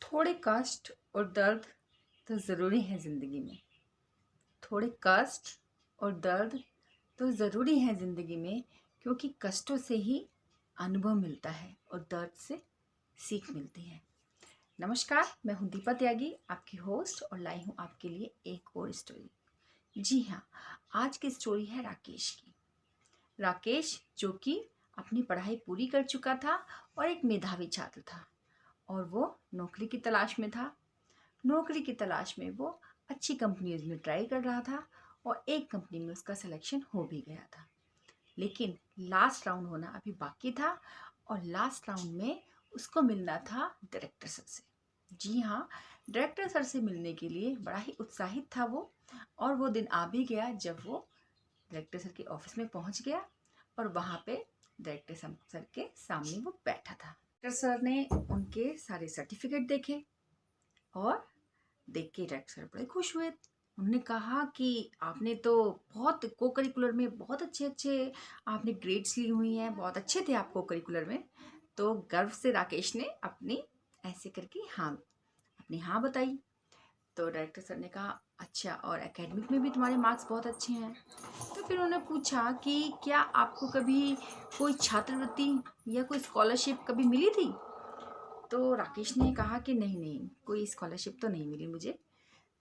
थोड़े कष्ट और दर्द तो ज़रूरी है ज़िंदगी में। थोड़े कष्ट और दर्द तो ज़रूरी है ज़िंदगी में, क्योंकि कष्टों से ही अनुभव मिलता है और दर्द से सीख मिलती है। नमस्कार, मैं हूँ दीपा त्यागी, आपकी होस्ट, और लाई हूँ आपके लिए एक और स्टोरी। जी हाँ, आज की स्टोरी है राकेश की। राकेश जो कि अपनी पढ़ाई पूरी कर चुका था और एक मेधावी छात्र था, और वो नौकरी की तलाश में था। नौकरी की तलाश में वो अच्छी कंपनीज में ट्राई कर रहा था और एक कंपनी में उसका सिलेक्शन हो भी गया था। लेकिन लास्ट राउंड होना अभी बाकी था, और लास्ट राउंड में उसको मिलना था डायरेक्टर सर से। जी हाँ, डायरेक्टर सर से मिलने के लिए बड़ा ही उत्साहित था वो। और वो दिन आ भी गया जब वो डायरेक्टर सर के ऑफिस में पहुंच गया, और वहाँ पे डायरेक्टर सर के सामने वो बैठा था। डायरेक्टर सर ने उनके सारे सर्टिफिकेट देखे, और देख के डायरेक्टर सर बड़े खुश हुए। उन्होंने कहा कि आपने तो बहुत को करिकुलर में बहुत अच्छे अच्छे आपने ग्रेड्स ली हुई हैं, बहुत अच्छे थे आप को करिकुलर में। तो गर्व से राकेश ने अपनी ऐसे करके अपनी हाँ बताई। तो डायरेक्टर सर ने कहा, अच्छा, और एकेडमिक में भी तुम्हारे मार्क्स बहुत अच्छे हैं। तो फिर उन्होंने पूछा कि क्या आपको कभी कोई छात्रवृत्ति या कोई स्कॉलरशिप कभी मिली थी? तो राकेश ने कहा कि नहीं नहीं, कोई स्कॉलरशिप तो नहीं मिली मुझे।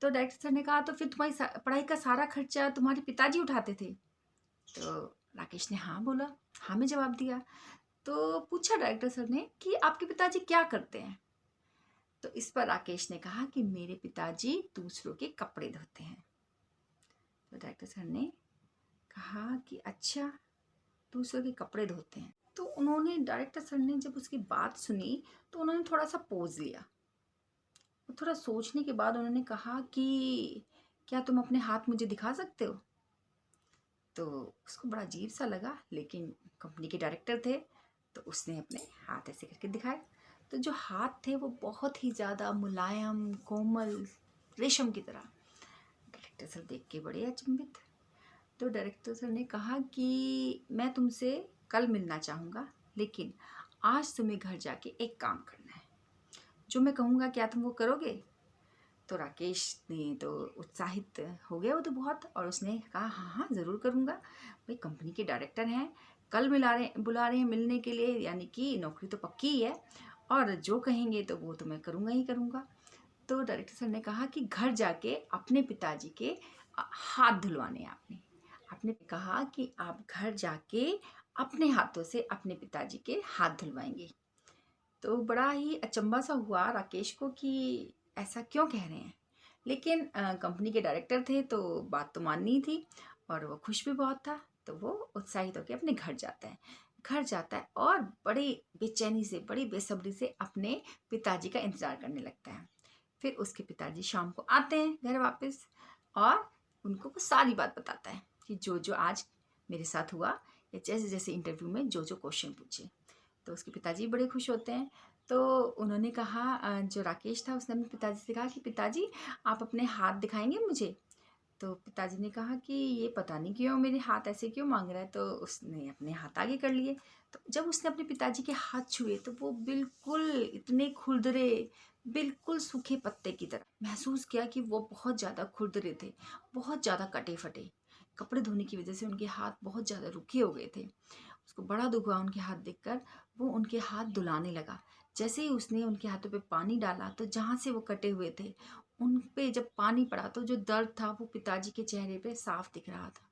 तो डायरेक्टर सर ने कहा, तो फिर तुम्हारी पढ़ाई का सारा खर्चा तुम्हारे पिताजी उठाते थे? तो राकेश ने हाँ बोला, हाँ में जवाब दिया। तो पूछा डायरेक्टर सर ने कि आपके पिताजी क्या करते हैं? तो इस पर राकेश ने कहा कि मेरे पिताजी दूसरों के कपड़े धोते हैं। तो डायरेक्टर सर ने कहा कि अच्छा, दूसरों के कपड़े धोते हैं। तो उन्होंने डायरेक्टर सर ने जब उसकी बात सुनी तो उन्होंने थोड़ा सा पॉज लिया। थोड़ा सोचने के बाद उन्होंने कहा कि क्या तुम अपने हाथ मुझे दिखा सकते हो? तो उसको बड़ा अजीब सा लगा, लेकिन कंपनी के डायरेक्टर थे तो उसने अपने हाथ ऐसे करके दिखाए। तो जो हाथ थे वो बहुत ही ज़्यादा मुलायम, कोमल, रेशम की तरह। डायरेक्टर सर देख के बड़े अचंभित। तो डायरेक्टर सर ने कहा कि मैं तुमसे कल मिलना चाहूँगा, लेकिन आज तुम्हें घर जाके एक काम करना है। जो मैं कहूँगा क्या तुम वो करोगे? तो राकेश ने तो उत्साहित हो गया वो तो बहुत, और उसने कहा हाँ हाँ ज़रूर करूँगा। भाई, कंपनी के डायरेक्टर हैं, कल बुला रहे हैं मिलने के लिए, यानी कि नौकरी तो पक्की ही है, और जो कहेंगे तो वो तो मैं करूँगा ही करूँगा। तो डायरेक्टर सर ने कहा कि घर जाके अपने पिताजी के हाथ धुलवाने हैं आपने। आपने कहा कि आप घर जाके अपने हाथों से अपने पिताजी के हाथ धुलवाएंगे। तो बड़ा ही अचंभा सा हुआ राकेश को कि ऐसा क्यों कह रहे हैं। लेकिन कंपनी के डायरेक्टर थे तो बात तो माननी थी, और वो खुश भी बहुत था। तो वो उत्साहित होकर अपने घर जाता है और बड़ी बेचैनी से, बड़ी बेसब्री से अपने पिताजी का इंतज़ार करने लगता है। फिर उसके पिताजी शाम को आते हैं घर वापस, और उनको वो सारी बात बताता है कि जो जो आज मेरे साथ हुआ, या जैसे जैसे इंटरव्यू में जो जो क्वेश्चन पूछे। तो उसके पिताजी बड़े खुश होते हैं। तो उन्होंने कहा, जो राकेश था उसने अपने पिताजी से कहा कि पिताजी, आप अपने हाथ दिखाएंगे मुझे? तो पिताजी ने कहा कि ये पता नहीं क्यों मेरे हाथ ऐसे क्यों मांग रहा है। तो उसने अपने हाथ आगे कर लिए। तो जब उसने अपने पिताजी के हाथ छुए तो वो बिल्कुल इतने खुरदरे, बिल्कुल सूखे पत्ते की तरह महसूस किया कि वो बहुत ज़्यादा खुरदरे थे, बहुत ज़्यादा कटे फटे। कपड़े धोने की वजह से उनके हाथ बहुत ज़्यादा रुखे हो गए थे। उसको बड़ा दुख हुआ उनके हाथ देखकर। वो उनके हाथ धुलाने लगा। जैसे ही उसने उनके हाथों पे पानी डाला तो जहाँ से वो कटे हुए थे उन पे जब पानी पड़ा तो जो दर्द था वो पिताजी के चेहरे पे साफ दिख रहा था।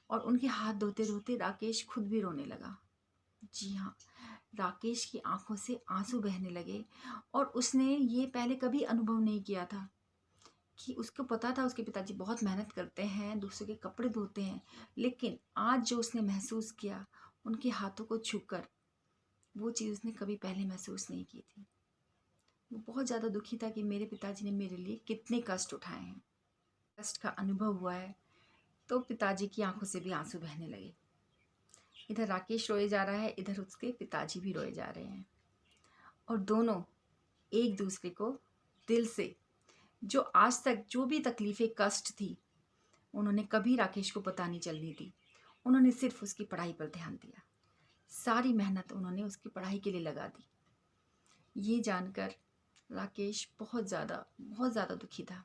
और उनके हाथ धोते धोते राकेश खुद भी रोने लगा। जी हाँ, राकेश की आंखों से आंसू बहने लगे। और उसने ये पहले कभी अनुभव नहीं किया था। कि उसको पता था उसके पिताजी बहुत मेहनत करते हैं, दूसरे के कपड़े धोते हैं, लेकिन आज जो उसने महसूस किया उनके हाथों को छूकर, वो चीज़ उसने कभी पहले महसूस नहीं की थी। वो बहुत ज़्यादा दुखी था कि मेरे पिताजी ने मेरे लिए कितने कष्ट उठाए हैं, कष्ट का अनुभव हुआ है। तो पिताजी की आंखों से भी आंसू बहने लगे। इधर राकेश रोए जा रहा है, इधर उसके पिताजी भी रोए जा रहे हैं, और दोनों एक दूसरे को दिल से, जो आज तक जो भी तकलीफ़ें, कष्ट थी, उन्होंने कभी राकेश को पता नहीं चलनी दी। उन्होंने सिर्फ उसकी पढ़ाई पर ध्यान दिया। सारी मेहनत उन्होंने उसकी पढ़ाई के लिए लगा दी। ये जानकर राकेश बहुत ज़्यादा दुखी था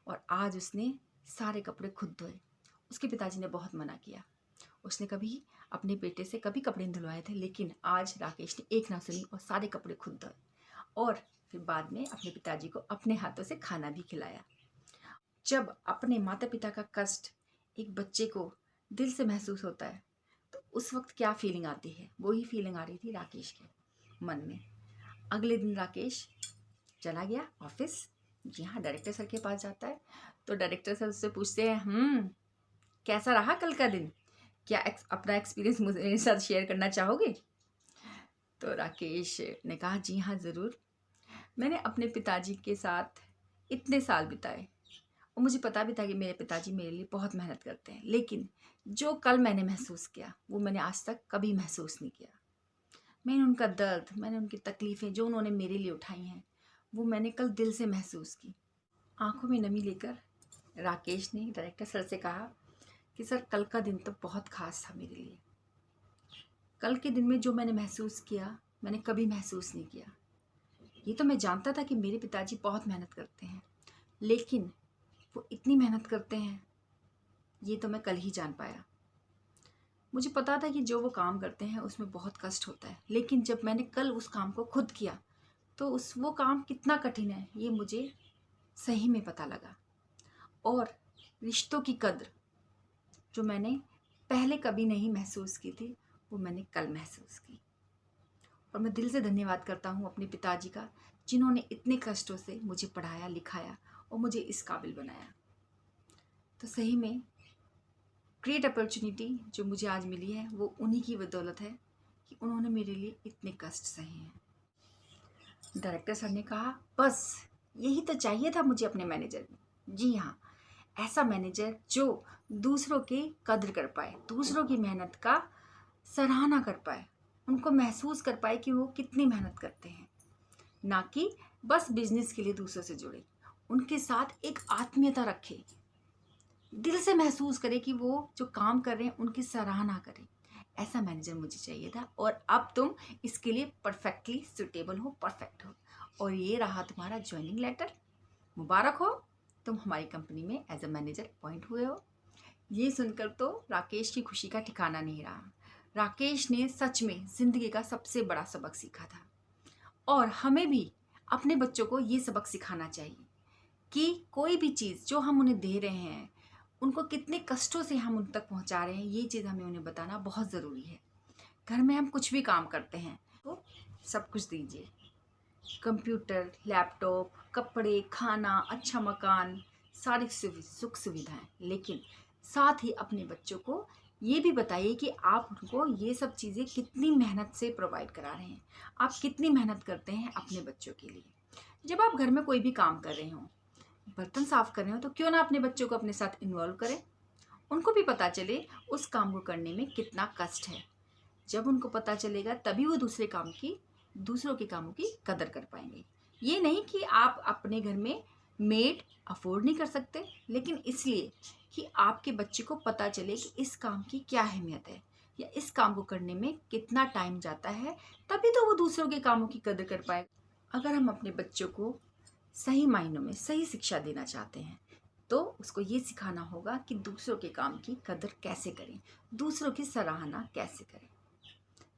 और आज उसने सारे कपड़े खुद धोए। उसके पिताजी ने बहुत मना किया। उसने कभी अपने बेटे से कभी कपड़े नहीं धुलवाए थे, लेकिन आज राकेश ने एक ना सुनी और सारे कपड़े खुद धोए और फिर बाद में अपने पिताजी को अपने हाथों से खाना भी खिलाया। जब अपने माता पिता का कष्ट एक बच्चे को दिल से महसूस होता है तो उस वक्त क्या फीलिंग आती है, वही फीलिंग आ रही थी राकेश के मन में। अगले दिन राकेश चला गया ऑफिस। जी हाँ, डायरेक्टर सर के पास जाता है तो डायरेक्टर सर उससे पूछते हैं, कैसा रहा कल का दिन, क्या अपना एक्सपीरियंस मेरे साथ शेयर करना चाहोगे? तो राकेश ने कहा, जी हाँ ज़रूर। मैंने अपने पिताजी के साथ इतने साल बिताए और मुझे पता भी था कि मेरे पिताजी मेरे लिए बहुत मेहनत करते हैं, लेकिन जो कल मैंने महसूस किया वो मैंने आज तक कभी महसूस नहीं किया। मैंने उनका दर्द, मैंने उनकी तकलीफ़ें जो उन्होंने मेरे लिए उठाई हैं, वो मैंने कल दिल से महसूस की। आंखों में नमी लेकर राकेश ने डायरेक्टर सर से कहा कि सर, कल का दिन तो बहुत ख़ास था मेरे लिए। कल के दिन में जो मैंने महसूस किया मैंने कभी महसूस नहीं किया। ये तो मैं जानता था कि मेरे पिताजी बहुत मेहनत करते हैं, लेकिन वो इतनी मेहनत करते हैं ये तो मैं कल ही जान पाया। मुझे पता था कि जो वो काम करते हैं उसमें बहुत कष्ट होता है, लेकिन जब मैंने कल उस काम को खुद किया तो वो काम कितना कठिन है ये मुझे सही में पता लगा। और रिश्तों की कद्र जो मैंने पहले कभी नहीं महसूस की थी वो मैंने कल महसूस की। और मैं दिल से धन्यवाद करता हूँ अपने पिताजी का, जिन्होंने इतने कष्टों से मुझे पढ़ाया लिखाया और मुझे इस काबिल बनाया। तो सही में ग्रेट अपॉर्चुनिटी जो मुझे आज मिली है वो उन्हीं की बदौलत है कि उन्होंने मेरे लिए इतने कष्ट सहे हैं। डायरेक्टर सर ने कहा, बस यही तो चाहिए था मुझे अपने मैनेजर में। जी हाँ, ऐसा मैनेजर जो दूसरों की कद्र कर पाए, दूसरों की मेहनत का सराहना कर पाए, उनको महसूस कर पाए कि वो कितनी मेहनत करते हैं, ना कि बस बिजनेस के लिए दूसरों से जुड़े। उनके साथ एक आत्मीयता रखे, दिल से महसूस करे कि वो जो काम कर रहे हैं उनकी सराहना करें। ऐसा मैनेजर मुझे चाहिए था और अब तुम इसके लिए परफेक्टली सुटेबल हो, परफेक्ट हो। और ये रहा तुम्हारा ज्वाइनिंग लेटर, मुबारक हो, तुम हमारी कंपनी में एज अ मैनेजर अपॉइंट हुए हो। ये सुनकर तो राकेश की खुशी का ठिकाना नहीं रहा। राकेश ने सच में ज़िंदगी का सबसे बड़ा सबक सीखा था और हमें भी अपने बच्चों को ये सबक सिखाना चाहिए कि कोई भी चीज़ जो हम उन्हें दे रहे हैं, उनको कितने कष्टों से हम उन तक पहुंचा रहे हैं, ये चीज़ हमें उन्हें बताना बहुत ज़रूरी है। घर में हम कुछ भी काम करते हैं तो सब कुछ दीजिए, कंप्यूटर, लैपटॉप, कपड़े, खाना, अच्छा मकान, सारी सुख सुविधाएं, लेकिन साथ ही अपने बच्चों को ये भी बताइए कि आप उनको ये सब चीज़ें कितनी मेहनत से प्रोवाइड करा रहे हैं, आप कितनी मेहनत करते हैं अपने बच्चों के लिए। जब आप घर में कोई भी काम कर रहे हो, बर्तन साफ कर रहे हो, तो क्यों ना अपने बच्चों को अपने साथ इन्वॉल्व करें, उनको भी पता चले उस काम को करने में कितना कष्ट है। जब उनको पता चलेगा तभी वो दूसरों के कामों की कदर कर पाएंगे। ये नहीं कि आप अपने घर में मेड अफोर्ड नहीं कर सकते, लेकिन इसलिए कि आपके बच्चे को पता चले कि इस काम की क्या अहमियत है या इस काम को करने में कितना टाइम जाता है, तभी तो वो दूसरों के कामों की कदर कर पाएगा। अगर हम अपने बच्चों को सही मायनों में सही शिक्षा देना चाहते हैं तो उसको ये सिखाना होगा कि दूसरों के काम की कदर कैसे करें, दूसरों की सराहना कैसे करें,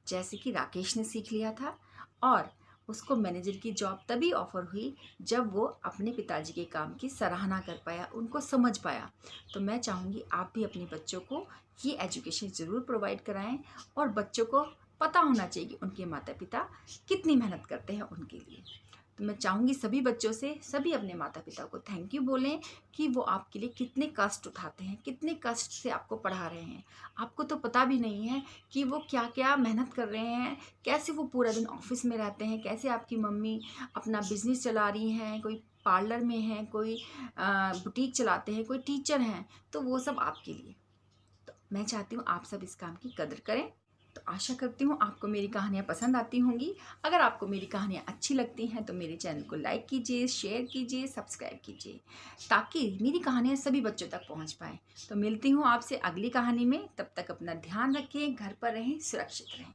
जैसे कि राकेश ने सीख लिया था। और उसको मैनेजर की जॉब तभी ऑफर हुई जब वो अपने पिताजी के काम की सराहना कर पाया, उनको समझ पाया। तो मैं चाहूँगी आप भी अपने बच्चों को ये एजुकेशन ज़रूर प्रोवाइड कराएं और बच्चों को पता होना चाहिए कि उनके माता पिता कितनी मेहनत करते हैं उनके लिए। तो मैं चाहूँगी सभी बच्चों से, सभी अपने माता पिता को थैंक यू बोलें कि वो आपके लिए कितने कष्ट उठाते हैं, कितने कष्ट से आपको पढ़ा रहे हैं। आपको तो पता भी नहीं है कि वो क्या क्या मेहनत कर रहे हैं, कैसे वो पूरा दिन ऑफिस में रहते हैं, कैसे आपकी मम्मी अपना बिजनेस चला रही हैं, कोई पार्लर में है, कोई बुटीक चलाते हैं, कोई टीचर हैं, तो वो सब आपके लिए। तो मैं चाहती हूँ आप सब इस काम की कदर करें। तो आशा करती हूँ आपको मेरी कहानियाँ पसंद आती होंगी। अगर आपको मेरी कहानियाँ अच्छी लगती हैं तो मेरे चैनल को लाइक कीजिए, शेयर कीजिए, सब्सक्राइब कीजिए, ताकि मेरी कहानियाँ सभी बच्चों तक पहुँच पाएँ। तो मिलती हूँ आपसे अगली कहानी में, तब तक अपना ध्यान रखें, घर पर रहें, सुरक्षित रहें।